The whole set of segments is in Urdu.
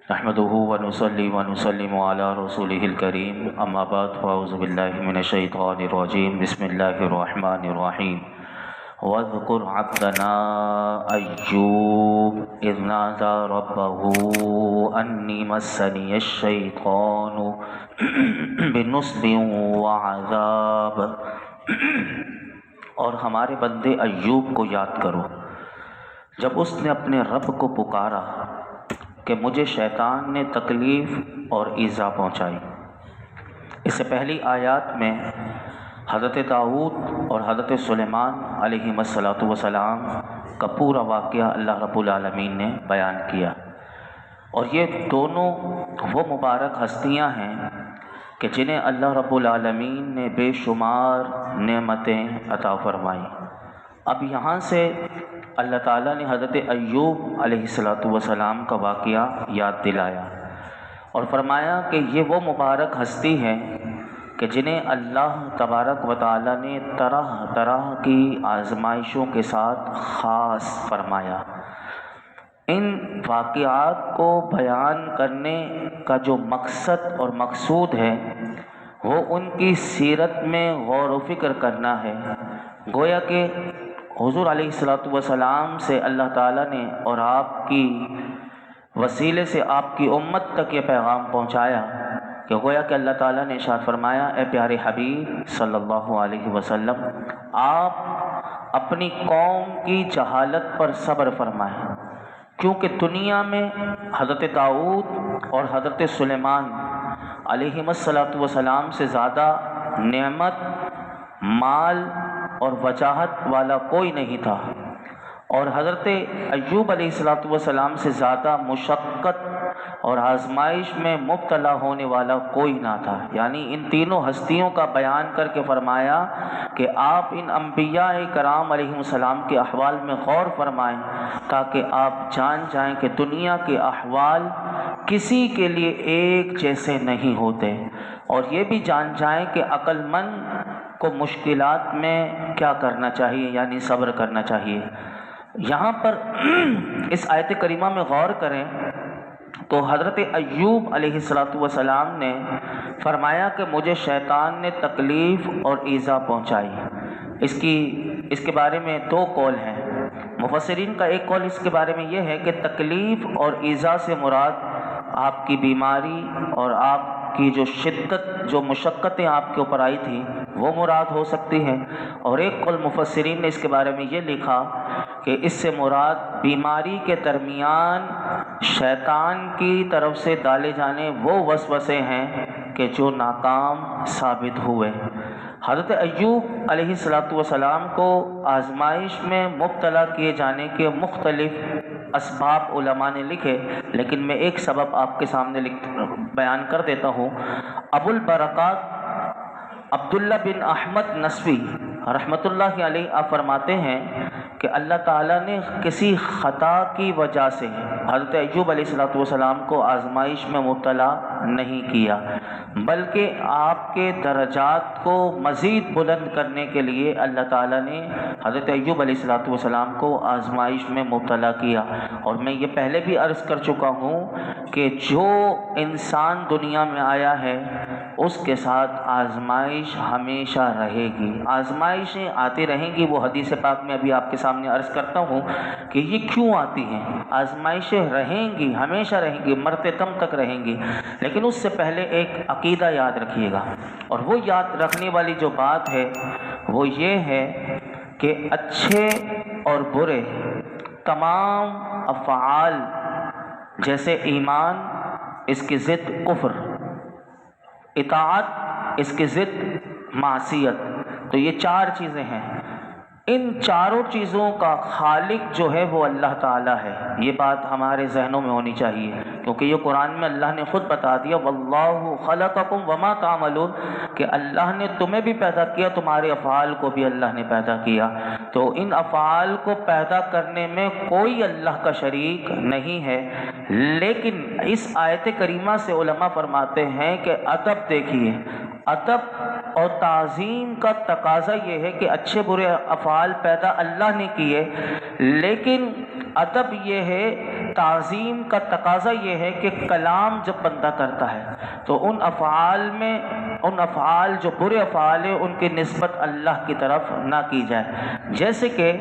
نحمده ونصلي ونسلم على رسوله الكريم اما بعد فاعوذ بالله من الشيطان الرجيم بسم الله الرحمن الرحيم واذكر عبدنا أيوب إذ نادى ربه أني مسني الشيطان بنصب وعذاب۔ اور ہمارے بندے ایوب کو یاد کرو جب اس نے اپنے رب کو پکارا کہ مجھے شیطان نے تکلیف اور ایذا پہنچائی۔ اس سے پہلی آیات میں حضرت داؤد اور حضرت سلیمان علیہ السلام کا پورا واقعہ اللہ رب العالمین نے بیان کیا، اور یہ دونوں وہ مبارک ہستیاں ہیں کہ جنہیں اللہ رب العالمین نے بے شمار نعمتیں عطا فرمائیں۔ اب یہاں سے اللہ تعالیٰ نے حضرت ایوب علیہ السلام کا واقعہ یاد دلایا اور فرمایا کہ یہ وہ مبارک ہستی ہے کہ جنہیں اللہ تبارک و تعالیٰ نے طرح طرح کی آزمائشوں کے ساتھ خاص فرمایا۔ ان واقعات کو بیان کرنے کا جو مقصد اور مقصود ہے وہ ان کی سیرت میں غور و فکر کرنا ہے۔ گویا کہ حضور علیہ السلام سے اللہ تعالیٰ نے اور آپ کی وسیلے سے آپ کی امت تک یہ پیغام پہنچایا کہ گویا کہ اللہ تعالیٰ نے ارشاد فرمایا، اے پیارے حبیب صلی اللہ علیہ وسلم، آپ اپنی قوم کی جہالت پر صبر فرمائیں، کیونکہ دنیا میں حضرت داؤد اور حضرت سلیمان علیہ السلام سے زیادہ نعمت، مال اور وجاہت والا کوئی نہیں تھا، اور حضرت ایوب علیہ السلام سے زیادہ مشقت اور آزمائش میں مبتلا ہونے والا کوئی نہ تھا۔ یعنی ان تینوں ہستیوں کا بیان کر کے فرمایا کہ آپ ان انبیاء کرام علیہ السلام کے احوال میں غور فرمائیں تاکہ آپ جان جائیں کہ دنیا کے احوال کسی کے لیے ایک جیسے نہیں ہوتے، اور یہ بھی جان جائیں کہ عقل مند کو مشکلات میں کیا کرنا چاہیے، یعنی صبر کرنا چاہیے۔ یہاں پر اس آیت کریمہ میں غور کریں تو حضرت ایوب علیہ السلام نے فرمایا کہ مجھے شیطان نے تکلیف اور ایذا پہنچائی۔ اس کے بارے میں دو قول ہیں۔ مفسرین کا ایک قول اس کے بارے میں یہ ہے کہ تکلیف اور ایذا سے مراد آپ کی بیماری اور آپ کی جو شدت، جو مشقتیں آپ کے اوپر آئی تھیں وہ مراد ہو سکتی ہیں، اور ایک قول مفسرین نے اس کے بارے میں یہ لکھا کہ اس سے مراد بیماری کے درمیان شیطان کی طرف سے ڈالے جانے وہ وسوسے ہیں کہ جو ناکام ثابت ہوئے۔ حضرت ایوب علیہ السلام کو آزمائش میں مبتلا کیے جانے کے مختلف اسباب علماء نے لکھے، لیکن میں ایک سبب آپ کے سامنے بیان کر دیتا ہوں۔ ابو البرکات عبداللہ بن احمد نسوی رحمۃ اللہ علیہ آپ فرماتے ہیں کہ اللہ تعالیٰ نے کسی خطا کی وجہ سے حضرت ایوب علیہ السلام کو آزمائش میں مبتلا نہیں کیا، بلکہ آپ کے درجات کو مزید بلند کرنے کے لیے اللہ تعالیٰ نے حضرت ایوب علیہ السلام کو آزمائش میں مبتلا کیا۔ اور میں یہ پہلے بھی عرض کر چکا ہوں کہ جو انسان دنیا میں آیا ہے اس کے ساتھ آزمائش ہمیشہ رہے گی، آزمائشیں آتی رہیں گی۔ وہ حدیث پاک میں ابھی آپ کے سامنے عرض کرتا ہوں کہ یہ کیوں آتی ہیں۔ آزمائشیں رہیں گی، ہمیشہ رہیں گی، مرتے دم تک رہیں گی، لیکن اس سے پہلے ایک عقیدہ یاد رکھیے گا، اور وہ یاد رکھنے والی جو بات ہے وہ یہ ہے کہ اچھے اور برے تمام افعال جیسے ایمان اس کی ضد کفر، اطاعت اس کی ضد معصیت، تو یہ چار چیزیں ہیں۔ ان چاروں چیزوں کا خالق جو ہے وہ اللہ تعالیٰ ہے۔ یہ بات ہمارے ذہنوں میں ہونی چاہیے، کیونکہ یہ قرآن میں اللہ نے خود بتا دیا، واللہ خلقکم وما تعملون، کہ اللہ نے تمہیں بھی پیدا کیا، تمہارے افعال کو بھی اللہ نے پیدا کیا۔ تو ان افعال کو پیدا کرنے میں کوئی اللہ کا شریک نہیں ہے۔ لیکن اس آیت کریمہ سے علماء فرماتے ہیں کہ ادب دیکھیے، ادب اور تعظیم کا تقاضا یہ ہے کہ اچھے برے افعال پیدا اللہ نے کیے، لیکن ادب یہ ہے تعظیم کا تقاضا یہ ہے کہ کلام جب بندہ کرتا ہے تو ان افعال جو برے افعال ہیں ان کی نسبت اللہ کی طرف نہ کی جائے. جیسے کہ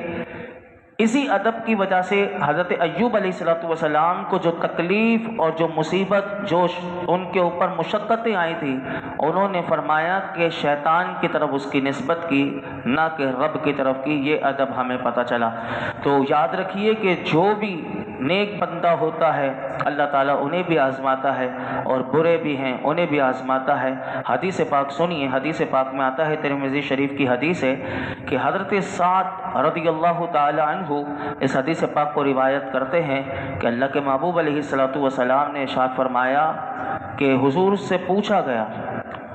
اسی ادب کی وجہ سے حضرت ایوب علیہ السلام کو جو تکلیف اور جو مصیبت جو ان کے اوپر مشقتیں آئی تھیں، انہوں نے فرمایا کہ شیطان کی طرف اس کی نسبت کی، نہ کہ رب کی طرف کی. یہ ادب ہمیں پتہ چلا. تو یاد رکھیے کہ جو بھی نیک بندہ ہوتا ہے اللہ تعالیٰ انہیں بھی آزماتا ہے اور برے بھی ہیں انہیں بھی آزماتا ہے. حدیث پاک سنیے، حدیث پاک میں آتا ہے، ترمذی شریف کی حدیث ہے کہ حضرت سعد رضی اللہ تعالی عنہ اس حدیث پاک کو روایت کرتے ہیں کہ اللہ کے محبوب علیہ السلام نے ارشاد فرمایا کہ حضور سے پوچھا گیا.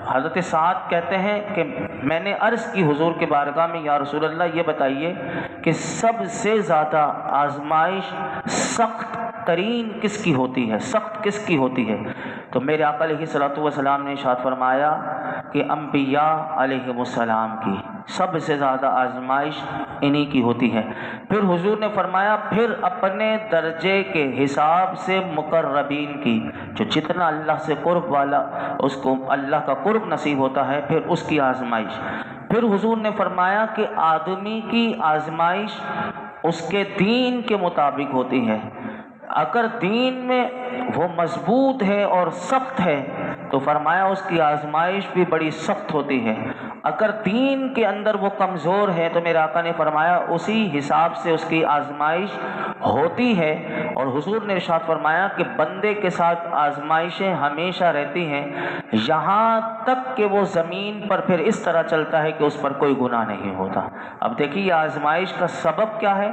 حضرت سعد کہتے ہیں کہ میں نے عرض کی حضور کے بارگاہ میں، یا رسول اللہ یہ بتائیے کہ سب سے زیادہ آزمائش سخت ترین کس کی ہوتی ہے، سخت کس کی ہوتی ہے؟ تو میرے آقا علیہ السلام نے ارشاد فرمایا کہ انبیاء علیہم السلام کی سب سے زیادہ آزمائش انہی کی ہوتی ہے. پھر حضور نے فرمایا پھر اپنے درجے کے حساب سے مقربین کی، جو جتنا اللہ سے قرب والا اس کو اللہ کا قرب نصیب ہوتا ہے، پھر اس کی آزمائش. پھر حضور نے فرمایا کہ آدمی کی آزمائش اس کے دین کے مطابق ہوتی ہے. اگر دین میں وہ مضبوط ہے اور سخت ہے تو فرمایا اس کی آزمائش بھی بڑی سخت ہوتی ہے. اگر دین کے اندر وہ کمزور ہے تو میرے آقا نے فرمایا اسی حساب سے اس کی آزمائش ہوتی ہے. اور حضور نے ارشاد فرمایا کہ بندے کے ساتھ آزمائشیں ہمیشہ رہتی ہیں یہاں تک کہ وہ زمین پر پھر اس طرح چلتا ہے کہ اس پر کوئی گناہ نہیں ہوتا. اب دیکھیے آزمائش کا سبب کیا ہے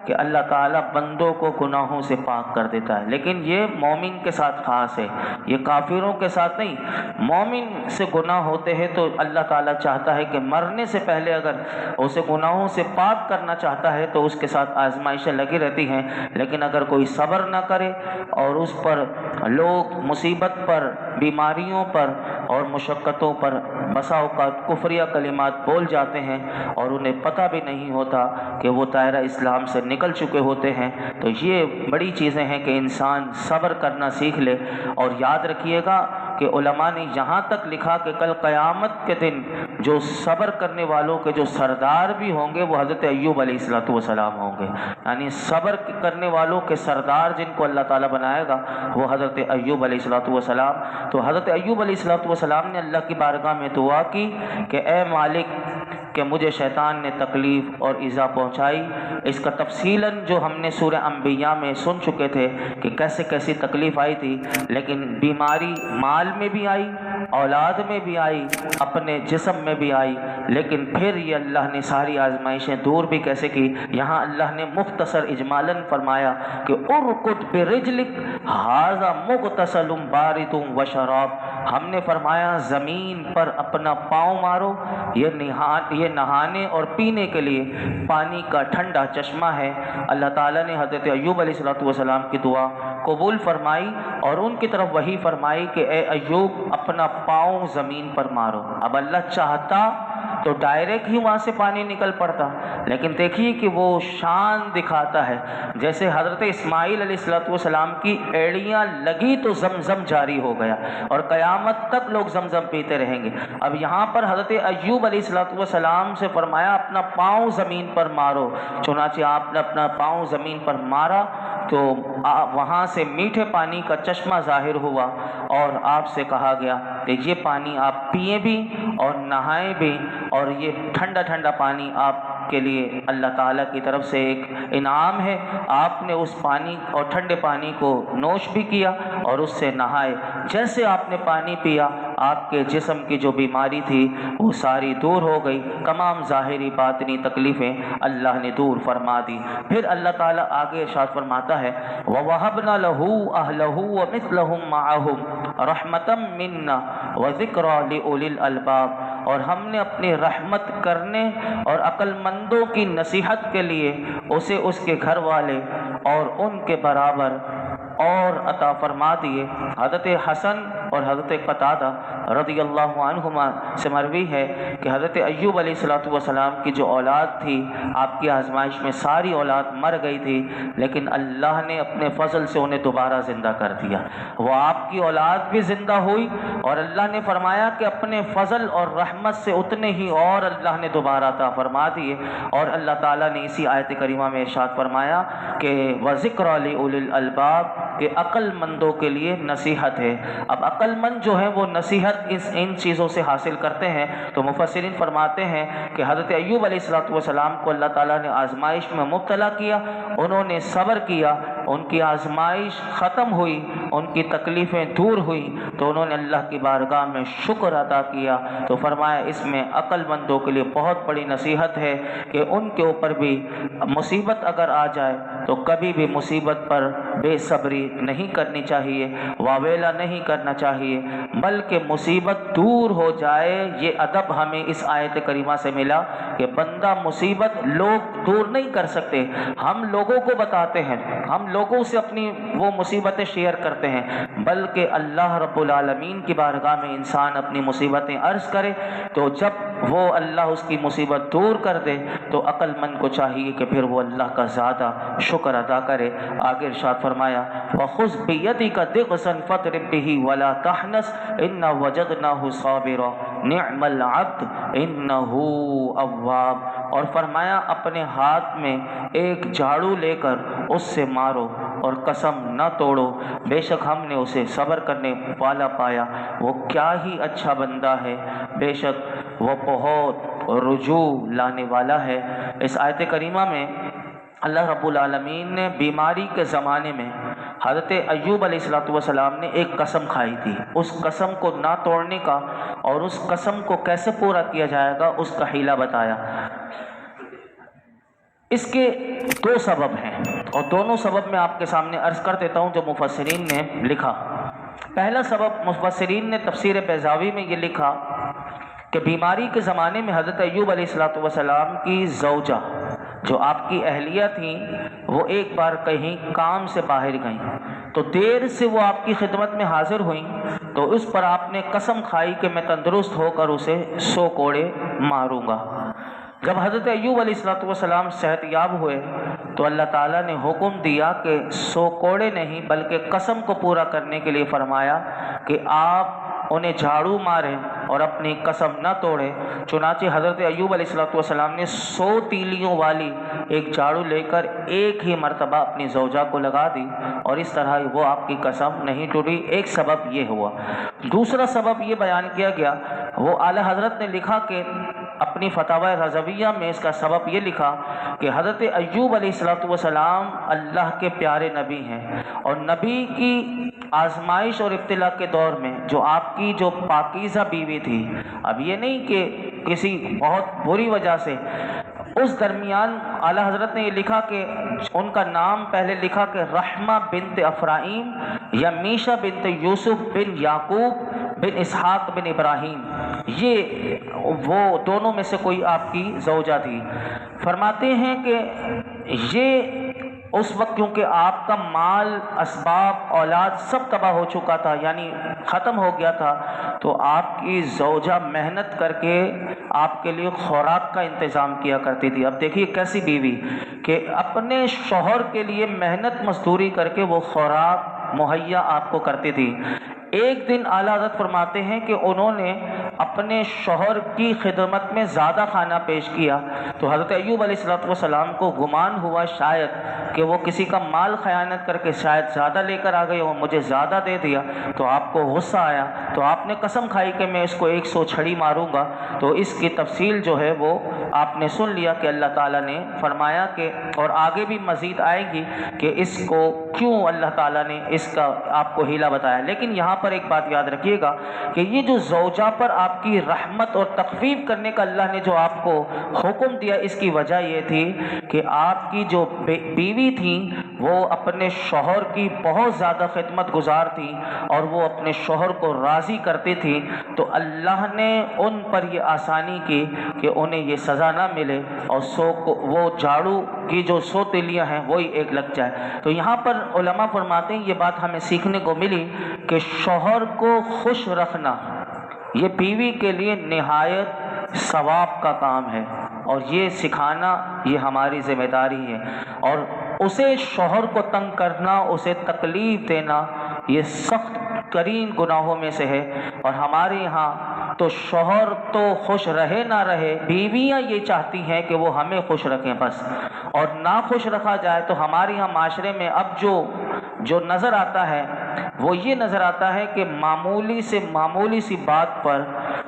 کہ اللہ تعالیٰ بندوں کو گناہوں سے پاک کر دیتا ہے. لیکن یہ مومن کے ساتھ خاص ہے، یہ کافروں کے ساتھ نہیں. مومن سے گناہ ہوتے ہیں تو اللہ تعالیٰ چاہتا ہے کہ مرنے سے پہلے اگر اسے گناہوں سے پاک کرنا چاہتا ہے تو اس کے ساتھ آزمائشیں لگی رہتی ہیں. لیکن اگر کوئی صبر نہ کرے اور اس پر لوگ مصیبت پر، بیماریوں پر اور مشقتوں پر بسا اوقات کفریہ کلمات بول جاتے ہیں اور انہیں پتہ بھی نہیں ہوتا کہ وہ دائرہ اسلام سے نکل چکے ہوتے ہیں. تو یہ بڑی چیزیں ہیں کہ انسان صبر کرنا سیکھ لے. اور یاد رکھیے گا کہ علماء نے یہاں تک لکھا کہ کل قیامت کے دن جو صبر کرنے والوں کے جو سردار بھی ہوں گے وہ حضرت ایوب علیہ السلام ہوں گے. یعنی صبر کرنے والوں کے سردار جن کو اللہ تعالیٰ بنائے گا وہ حضرت ایوب علیہ السلام. تو حضرت ایوب علیہ السلام نے اللہ کی بارگاہ میں دعا کی کہ اے مالک کہ مجھے شیطان نے تکلیف اور ایذا پہنچائی. اس کا تفصیلاً جو ہم نے سورہ انبیاء میں سن چکے تھے کہ کیسے کیسی تکلیف آئی تھی. لیکن بیماری مال میں بھی آئی، اولاد میں بھی آئی، اپنے جسم میں بھی آئی. لیکن پھر یہ اللہ نے ساری آزمائشیں دور بھی کیسے کی. یہاں اللہ نے مختصر اجمالاً فرمایا کہ ارکض برجلک ھذا مغتسل بارد وشراب. ہم نے فرمایا زمین پر اپنا پاؤں مارو، یہ نہانے اور پینے کے لیے پانی کا ٹھنڈا چشمہ ہے. اللہ تعالیٰ نے حضرت ایوب علیہ السلام کی دعا قبول فرمائی اور ان کی طرف وحی فرمائی کہ اے ایوب اپنا پاؤں زمین پر مارو. اب اللہ چاہتا تو ڈائریکٹ ہی وہاں سے پانی نکل پڑتا، لیکن دیکھیے کہ وہ شان دکھاتا ہے. جیسے حضرت اسماعیل علیہ السلام کی ایڑیاں لگی تو زمزم جاری ہو گیا اور قیامت تک لوگ زمزم پیتے رہیں گے. اب یہاں پر حضرت ایوب علیہ السلام سے فرمایا اپنا پاؤں زمین پر مارو. چنانچہ آپ نے اپنا پاؤں زمین پر مارا تو وہاں سے میٹھے پانی کا چشمہ ظاہر ہوا اور آپ سے کہا گیا کہ یہ پانی آپ پئیں بھی اور نہائیں بھی، اور یہ ٹھنڈا ٹھنڈا پانی آپ کے لیے اللہ تعالیٰ کی طرف سے ایک انعام ہے. آپ نے اس پانی اور ٹھنڈے پانی کو نوش بھی کیا اور اس سے نہائے. جیسے آپ نے پانی پیا آپ کے جسم کی جو بیماری تھی وہ ساری دور ہو گئی. تمام ظاہری باطنی تکلیفیں اللہ نے دور فرما دی. پھر اللہ تعالیٰ آگے ارشاد فرماتا ہے وَوَهَبْنَا لَهُ أَهْلَهُ وَمِثْلَهُمْ مَعَهُمْ رَحْمَةً مِنَّا وَذِكْرَى لِأُولِي الْأَلْبَابِ. اور ہم نے اپنی رحمت کرنے اور عقل مندوں کی نصیحت کے لیے اسے اس کے گھر والے اور ان کے برابر اور عطا فرما دیے۔ حضرت حسن اور حضرت قتادہ رضی اللہ عنہما سے مروی ہے کہ حضرت ایوب علیہ السلام کی جو اولاد تھی، آپ کی آزمائش میں ساری اولاد مر گئی تھی، لیکن اللہ نے اپنے فضل سے انہیں دوبارہ زندہ کر دیا۔ وہ آپ کی اولاد بھی زندہ ہوئی اور اللہ نے فرمایا کہ اپنے فضل اور رحمت سے اتنے ہی اور اللہ نے دوبارہ عطا فرما دیے۔ اور اللہ تعالیٰ نے اسی آیت کریمہ میں ارشاد فرمایا کہ وَذِكْرَ لِأُولِي الْأَلْبَابِ، کہ عقل مندوں کے لیے نصیحت ہے۔ اب عقل مند جو ہیں وہ نصیحت ان چیزوں سے حاصل کرتے ہیں۔ تو مفسرین فرماتے ہیں کہ حضرت ایوب علیہ السلام کو اللہ تعالیٰ نے آزمائش میں مبتلا کیا، انہوں نے صبر کیا، ان کی آزمائش ختم ہوئی، ان کی تکلیفیں دور ہوئیں، تو انہوں نے اللہ کی بارگاہ میں شکر ادا کیا۔ تو فرمایا اس میں عقل مندوں کے لیے بہت بڑی نصیحت ہے کہ ان کے اوپر بھی مصیبت اگر آ جائے تو کبھی بھی مصیبت پر بے صبری نہیں کرنی چاہیے، واویلا نہیں کرنا چاہیے، بلکہ مصیبت دور ہو جائے۔ یہ ادب ہمیں اس آیت کریمہ سے ملا کہ بندہ مصیبت لوگ دور نہیں کر سکتے، ہم لوگوں کو بتاتے ہیں، ہم لوگوں سے اپنی وہ مصیبتیں شیئر کرتے ہیں، بلکہ اللہ رب العالمین کی بارگاہ میں انسان اپنی مصیبتیں عرض کرے تو جب وہ اللہ اس کی مصیبت دور کر دے تو عقل مند کو چاہیے کہ پھر وہ اللہ کا زیادہ شکر ادا کرے۔ آگے ارشاد فرمایا وَخُذْ بِيَدِكَ ضِغْثًا فَاضْرِب بِّهِ وَلَا تَحْنَثْ إِنَّا وَجَدْنَاهُ صَابِرًا نِعْمَ الْعَبْدُ إِنَّهُ أَوَّابٌ، اور فرمایا اپنے ہاتھ میں ایک جھاڑو لے کر اس سے مارو اور قسم نہ توڑو، بے شک ہم نے اسے صبر کرنے والا پایا، وہ کیا ہی اچھا بندہ ہے، بے شک وہ بہت رجوع لانے والا ہے۔ اس آیت کریمہ میں اللہ رب العالمین نے بیماری کے زمانے میں حضرت ایوب علیہ السلام نے ایک قسم کھائی تھی، اس قسم کو نہ توڑنے کا اور اس قسم کو کیسے پورا کیا جائے گا اس کا حیلہ بتایا۔ اس کے دو سبب ہیں اور دونوں سبب میں آپ کے سامنے عرض کر دیتا ہوں جو مفسرین نے لکھا۔ پہلا سبب مفسرین نے تفسیر بیضاوی میں یہ لکھا کہ بیماری کے زمانے میں حضرت ایوب علیہ السلام کی زوجہ جو آپ کی اہلیہ تھیں وہ ایک بار کہیں کام سے باہر گئیں، تو دیر سے وہ آپ کی خدمت میں حاضر ہوئیں، تو اس پر آپ نے قسم کھائی کہ میں تندرست ہو کر اسے 100 کوڑے ماروں گا۔ جب حضرت ایوب علیہ السلام صحت یاب ہوئے تو اللہ تعالیٰ نے حکم دیا کہ 100 کوڑے نہیں بلکہ قسم کو پورا کرنے کے لیے فرمایا کہ آپ انہیں جھاڑو ماریں اور اپنی قسم نہ توڑیں۔ چنانچہ حضرت ایوب علیہ السلام نے 100 تیلیوں والی ایک جھاڑو لے کر ایک ہی مرتبہ اپنی زوجہ کو لگا دی اور اس طرح وہ آپ کی قسم نہیں ٹوٹی۔ ایک سبب یہ ہوا۔ دوسرا سبب یہ بیان کیا گیا، وہ اعلیٰ حضرت نے لکھا کہ اپنی فتاوی رضویہ میں اس کا سبب یہ لکھا کہ حضرت ایوب علیہ السلام اللہ کے پیارے نبی ہیں، اور نبی کی آزمائش اور ابتلا کے دور میں جو آپ کی جو پاکیزہ بیوی تھی، اب یہ نہیں کہ کسی بہت بری وجہ سے، اس درمیان اعلیٰ حضرت نے یہ لکھا کہ ان کا نام پہلے لکھا کہ رحمہ بنت افرائیم یا میشا بنت یوسف بن یعقوب بن اسحاق بن ابراہیم، یہ وہ دونوں میں سے کوئی آپ کی زوجہ تھی۔ فرماتے ہیں کہ یہ اس وقت کیونکہ آپ کا مال، اسباب، اولاد سب تباہ ہو چکا تھا، یعنی ختم ہو گیا تھا، تو آپ کی زوجہ محنت کر کے آپ کے لیے خوراک کا انتظام کیا کرتی تھی۔ اب دیکھیے کیسی بیوی کہ اپنے شوہر کے لیے محنت مزدوری کر کے وہ خوراک مہیا آپ کو کرتی تھی۔ ایک دن اعلیٰ حضرت فرماتے ہیں کہ انہوں نے اپنے شوہر کی خدمت میں زیادہ کھانا پیش کیا تو حضرت ایوب علیہ السلام کو گمان ہوا شاید کہ وہ کسی کا مال خیانت کر کے شاید زیادہ لے کر آ گئے اور مجھے زیادہ دے دیا، تو آپ کو غصہ آیا، تو آپ نے قسم کھائی کہ میں اس کو 100 چھڑی ماروں گا۔ تو اس کی تفصیل جو ہے وہ آپ نے سن لیا کہ اللہ تعالیٰ نے فرمایا کہ، اور آگے بھی مزید آئے گی کہ اس کو کیوں اللہ تعالیٰ نے اس کا آپ کو حیلہ بتایا۔ لیکن یہاں پر ایک بات یاد رکھیے گا کہ یہ جو زوجہ پر آپ کی رحمت اور تخفیف کرنے کا اللہ نے جو آپ کو حکم دیا، اس کی وجہ یہ تھی کہ آپ کی جو بیوی تھیں وہ اپنے شوہر کی بہت زیادہ خدمت گزار تھیں اور وہ اپنے شوہر کو راضی کرتی تھیں، تو اللہ نے ان پر یہ آسانی کی کہ انہیں یہ سزا نہ ملے اور وہ جھاڑو کی جو سوتیلیاں ہیں وہی ایک لگ جائے۔ تو یہاں پر علماء فرماتے ہیں یہ بات ہمیں سیکھنے کو ملی کہ شوہر کو خوش رکھنا یہ بیوی کے لیے نہایت ثواب کا کام ہے، اور یہ سکھانا یہ ہماری ذمہ داری ہے، اور اسے شوہر کو تنگ کرنا، اسے تکلیف دینا یہ سخت ترین گناہوں میں سے ہے۔ اور ہمارے یہاں تو شوہر تو خوش رہے نہ رہے، بیویاں یہ چاہتی ہیں کہ وہ ہمیں خوش رکھیں بس، اور نہ خوش رکھا جائے تو ہمارے یہاں معاشرے میں اب جو نظر آتا ہے وہ یہ نظر آتا ہے کہ معمولی سی بات پر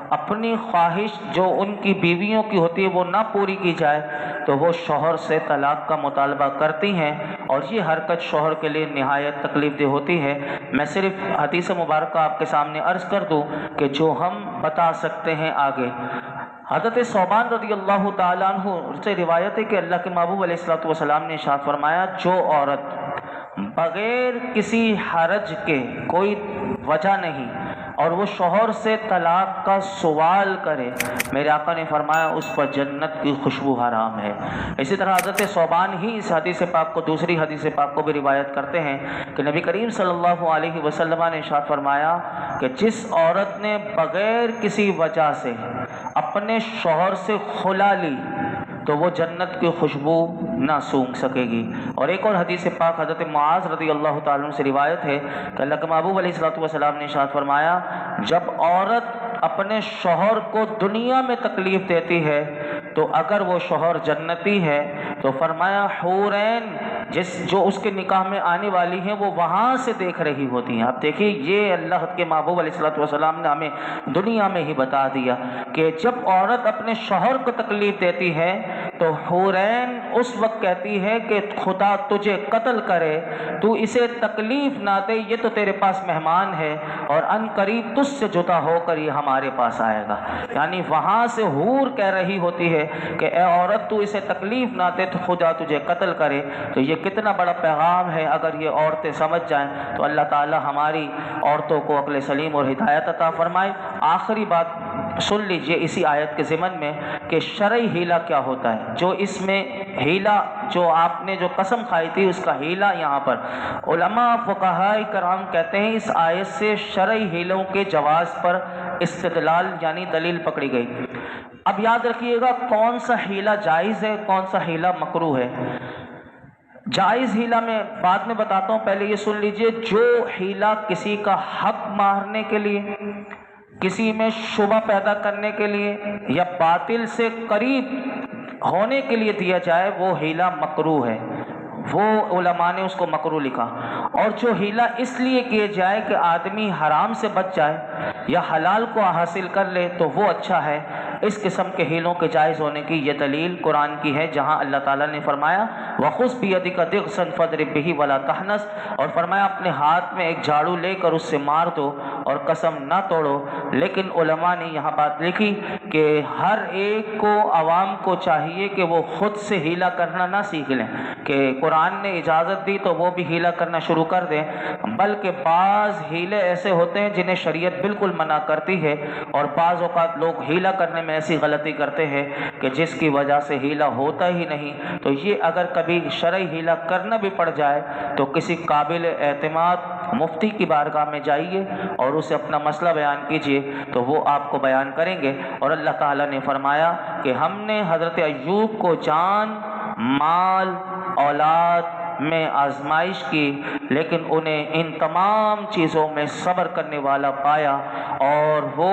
اپنی خواہش جو ان کی بیویوں کی ہوتی ہے وہ نہ پوری کی جائے تو وہ شوہر سے طلاق کا مطالبہ کرتی ہیں، اور یہ حرکت شوہر کے لیے نہایت تکلیف دہ ہوتی ہے۔ میں صرف حدیث مبارکہ آپ کے سامنے عرض کر دوں کہ جو ہم بتا سکتے ہیں آگے۔ حضرت ثوبان رضی اللہ تعالیٰ عنہ سے روایت ہے کہ اللہ کے محبوب علیہ الصلوۃ والسلام نے ارشاد فرمایا، جو عورت بغیر کسی حرج کے، کوئی وجہ نہیں، اور وہ شوہر سے طلاق کا سوال کرے، میرے آقا نے فرمایا اس پر جنت کی خوشبو حرام ہے۔ اسی طرح حضرت ثوبان ہی اس حدیث پاک کو، دوسری حدیث پاک کو بھی روایت کرتے ہیں کہ نبی کریم صلی اللہ علیہ وسلم نے ارشاد فرمایا کہ جس عورت نے بغیر کسی وجہ سے اپنے شوہر سے خلا لی تو وہ جنت کی خوشبو نہ سونگھ سکے گی۔ اور ایک اور حدیث پاک حضرت معاذ رضی اللہ تعالیٰ عنہ سے روایت ہے کہ اللہ کے محبوب علیہ الصلوۃ والسلام نے ارشاد فرمایا، جب عورت اپنے شوہر کو دنیا میں تکلیف دیتی ہے تو اگر وہ شوہر جنتی ہے تو فرمایا حورین جو اس کے نکاح میں آنے والی ہیں وہ وہاں سے دیکھ رہی ہوتی ہیں۔ اب دیکھیے یہ اللہ کے محبوب علیہ الصلوۃ والسلام نے ہمیں دنیا میں ہی بتا دیا کہ جب عورت اپنے شوہر کو تکلیف دیتی ہے تو حورین اس وقت کہتی ہے کہ خدا تجھے قتل کرے، تو اسے تکلیف نہ دے، یہ تو تیرے پاس مہمان ہے اور ان قریب تجھ سے جدا ہو کر یہ ہمارے پاس آئے گا۔ یعنی وہاں سے حور کہہ رہی ہوتی ہے کہ اے عورت تو اسے تکلیف نہ دے تو خدا تجھے قتل کرے۔ تو یہ کتنا بڑا پیغام ہے، اگر یہ عورتیں سمجھ جائیں تو اللہ تعالی ہماری عورتوں کو عقل سلیم اور ہدایت عطا فرمائے۔ آخری بات سن لیجئے اسی آیت کے ضمن میں کہ شرعی ہیلہ کیا ہوتا ہے، جو اس میں ہیلہ جو آپ نے جو قسم کھائی تھی اس کا ہیلہ یہاں پر علماء فقہاء کرام کہتے ہیں اس آیت سے شرعی ہیلوں کے جواز پر استدلال یعنی دلیل پکڑی گئی۔ اب یاد رکھیے گا کون سا ہیلہ جائز ہے، کون سا ہیلہ مکروہ ہے۔ جائز ہیلہ میں بعد میں بتاتا ہوں، پہلے یہ سن لیجئے، جو ہیلہ کسی کا حق مارنے کے لیے، کسی میں شبہ پیدا کرنے کے لیے یا باطل سے قریب ہونے کے لیے دیا جائے وہ ہیلہ مکروہ ہے، وہ علماء نے اس کو مکروہ لکھا۔ اور جو ہیلہ اس لیے کیے جائے کہ آدمی حرام سے بچ جائے یا حلال کو حاصل کر لے تو وہ اچھا ہے۔ اس قسم کے ہیلوں کے جائز ہونے کی یہ دلیل قرآن کی ہے، جہاں اللہ تعالیٰ نے فرمایا وَخُذْ بِيَدِكَ ضِغْثًا فَاضْرِب بِهِ وَلَا تَحْنَثْ، اور فرمایا اپنے ہاتھ میں ایک جھاڑو لے کر اس سے مار دو اور قسم نہ توڑو۔ لیکن علماء نے یہاں بات لکھی کہ ہر ایک کو، عوام کو چاہیے کہ وہ خود سے ہیلہ کرنا نہ سیکھ لیں کہ قرآن نے اجازت دی تو وہ بھی ہیلہ کرنا شروع کر دیں، بلکہ بعض ہیلے ایسے ہوتے ہیں جنہیں شریعت بالکل منع کرتی ہے، اور بعض اوقات لوگ ہیلہ کرنے میں ایسی غلطی کرتے ہیں کہ جس کی وجہ سے ہیلہ ہوتا ہی نہیں۔ تو یہ اگر کبھی شرعی ہیلہ کرنا بھی پڑ جائے تو کسی قابل اعتماد مفتی کی بارگاہ میں جائیے اور اسے اپنا مسئلہ بیان کیجئے تو وہ آپ کو بیان کریں گے۔ اور اللہ تعالیٰ نے فرمایا کہ ہم نے حضرت ایوب کو جان، مال، اولاد میں آزمائش کی، لیکن انہیں ان تمام چیزوں میں صبر کرنے والا پایا، اور وہ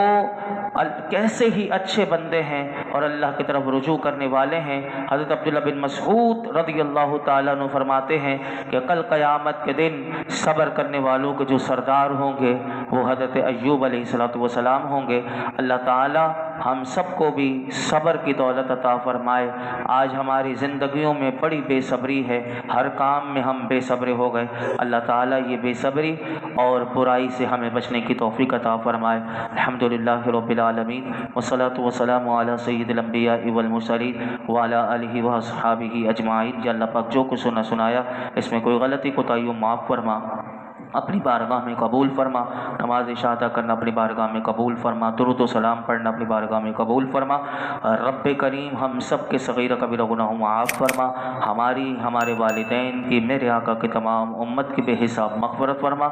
کیسے ہی اچھے بندے ہیں اور اللہ کی طرف رجوع کرنے والے ہیں۔ حضرت عبداللہ بن مسعود رضی اللہ تعالیٰ عنہ فرماتے ہیں کہ کل قیامت کے دن صبر کرنے والوں کے جو سردار ہوں گے وہ حضرت ایوب علیہ السلام ہوں گے۔ اللہ تعالیٰ ہم سب کو بھی صبر کی دولت عطا فرمائے۔ آج ہماری زندگیوں میں بڑی بے صبری ہے، ہر کام میں ہم بے صبر ہو گئے۔ اللہ تعالیٰ یہ بے صبری اور برائی سے ہمیں بچنے کی توفیق عطا فرمائے۔ الحمدللہ رب العالمین والصلاة والسلام علی سید الانبیاء والمرسلین وعلی آلہ واصحابہ اجمعین۔ یا اللہ پاک جو کچھ سنایا اس میں کوئی غلطی کوتاہی معاف فرما۔ اپنی بارگاہ میں قبول فرما، نماز عشاء ادا کرنا اپنی بارگاہ میں قبول فرما، درود و سلام پڑھنا اپنی بارگاہ میں قبول فرما۔ رب کریم ہم سب کے صغیرہ کبیرہ گناہوں معاف فرما، ہماری، ہمارے والدین کی، میرے آقا کے تمام امت کی بے حساب مغفرت فرما۔